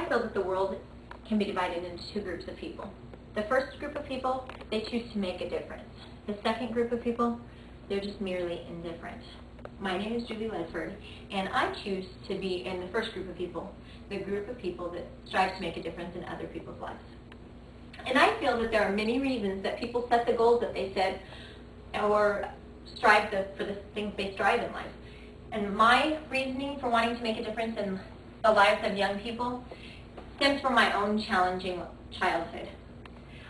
I feel that the world can be divided into two groups of people. The first group of people, they choose to make a difference. The second group of people, they're just merely indifferent. My name is Julie Ledford, and I choose to be in the first group of people, the group of people that strives to make a difference in other people's lives. And I feel that there are many reasons that people set the goals that they set or strive for the things they strive in life. And my reasoning for wanting to make a difference in the lives of young people stems from my own challenging childhood.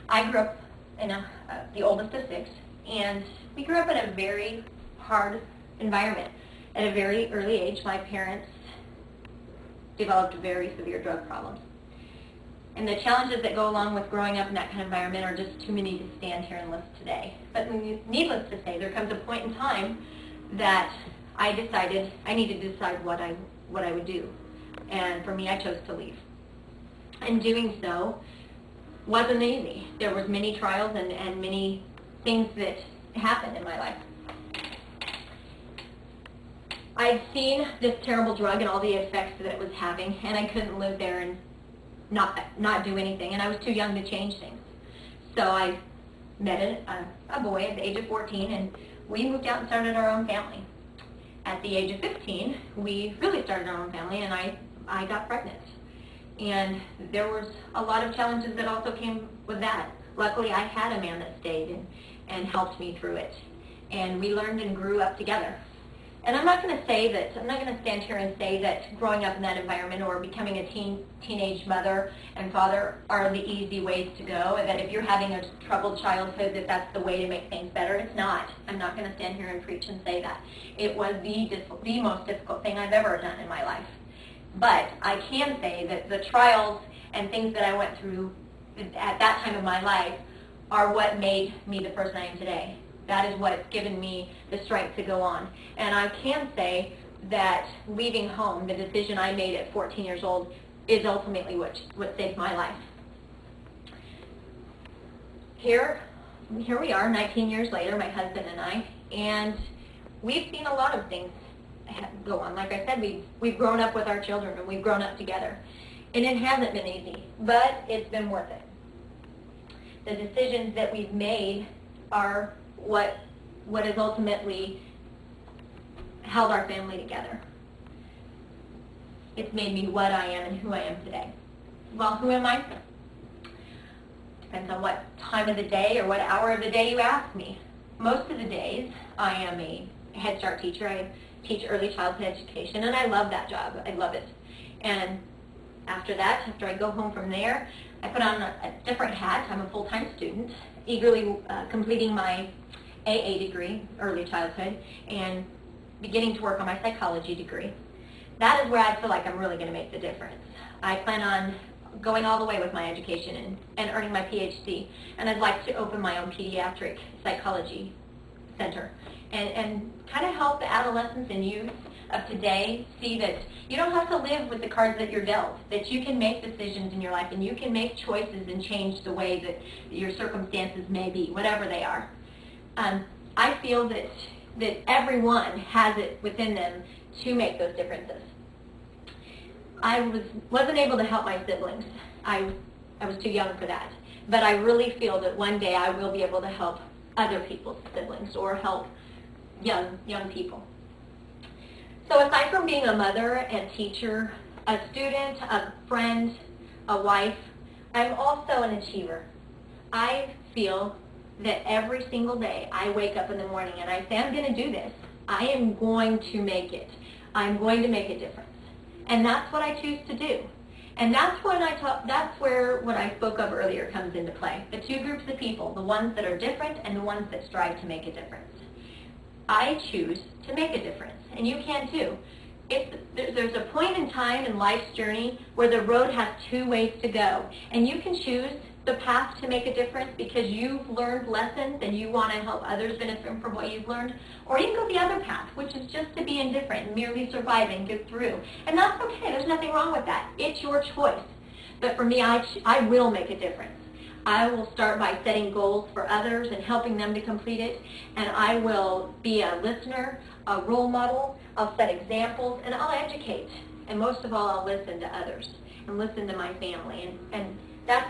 I grew up in the oldest of six, and we grew up in a very hard environment. At a very early age, my parents developed very severe drug problems. And the challenges that go along with growing up in that kind of environment are just too many to stand here and list today. But needless to say, there comes a point in time that I decided I needed to decide what I would do. And for me, I chose to leave. And doing so wasn't easy. There was many trials and many things that happened in my life. I'd seen this terrible drug and all the effects that it was having, and I couldn't live there and not do anything, and I was too young to change things. So I met a boy at the age of 14, and we moved out and started our own family. At the age of 15, we really started our own family, and I got pregnant. And there was a lot of challenges that also came with that. Luckily, I had a man that stayed and helped me through it. And we learned and grew up together. And I'm not going to stand here and say that growing up in that environment or becoming a teenage mother and father are the easy ways to go, and that if you're having a troubled childhood that that's the way to make things better. It's not. I'm not going to stand here and preach and say that. It was the most difficult thing I've ever done in my life. But I can say that the trials and things that I went through at that time of my life are what made me the person I am today. That is what's given me the strength to go on. And I can say that leaving home, the decision I made at 14 years old, is ultimately what saved my life. Here we are, 19 years later, my husband and I, and we've seen a lot of things go on. Like I said, we've grown up with our children, and we've grown up together. And it hasn't been easy, but it's been worth it. The decisions that we've made are what has ultimately held our family together. It's made me what I am and who I am today. Well, who am I? Depends on what time of the day or what hour of the day you ask me. Most of the days, I am a Head Start teacher. I teach early childhood education, and I love that job. I love it. And after I go home from there, I put on a different hat. I'm a full-time student, eagerly completing my AA degree, early childhood, and beginning to work on my psychology degree. That is where I feel like I'm really going to make the difference. I plan on going all the way with my education and earning my PhD, and I'd like to open my own pediatric psychology center and kind of help the adolescents and youth of today see that you don't have to live with the cards that you're dealt, that you can make decisions in your life and you can make choices and change the way that your circumstances may be, whatever they are. I feel that everyone has it within them to make those differences. I wasn't able to help my siblings. I was too young for that. But I really feel that one day I will be able to help other people's siblings or help young people. So aside from being a mother and teacher, a student, a friend, a wife, I'm also an achiever. I feel that every single day I wake up in the morning and I say, I'm going to do this. I am going to make it. I'm going to make a difference. And that's what I choose to do. And that's where what I spoke of earlier comes into play. The two groups of people, the ones that are different and the ones that strive to make a difference. I choose to make a difference, and you can too. There's a point in time in life's journey where the road has two ways to go, and you can choose the path to make a difference because you've learned lessons and you want to help others benefit from what you've learned, or you can go the other path, which is just to be indifferent and merely survive and get through. And that's okay. There's nothing wrong with that. It's your choice. But for me, I will make a difference. I will start by setting goals for others and helping them to complete it, and I will be a listener, a role model. I'll set examples, and I'll educate. And most of all, I'll listen to others. and listen to my family. And that's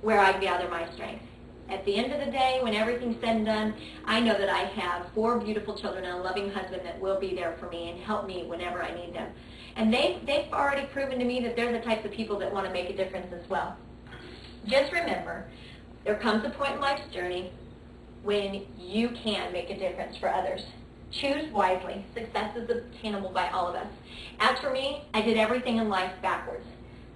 where I gather my strength. At the end of the day, when everything's said and done, I know that I have 4 beautiful children and a loving husband that will be there for me and help me whenever I need them. And they've already proven to me that they're the types of people that want to make a difference as well. Just remember, there comes a point in life's journey when you can make a difference for others. Choose wisely. Success is attainable by all of us. As for me, I did everything in life backwards.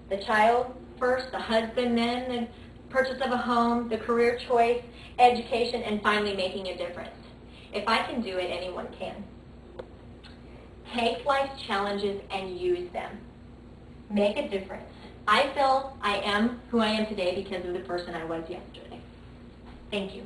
The child first, the husband then, the purchase of a home, the career choice, education, and finally making a difference. If I can do it, anyone can. Take life's challenges and use them. Make a difference. I feel I am who I am today because of the person I was yesterday. Thank you.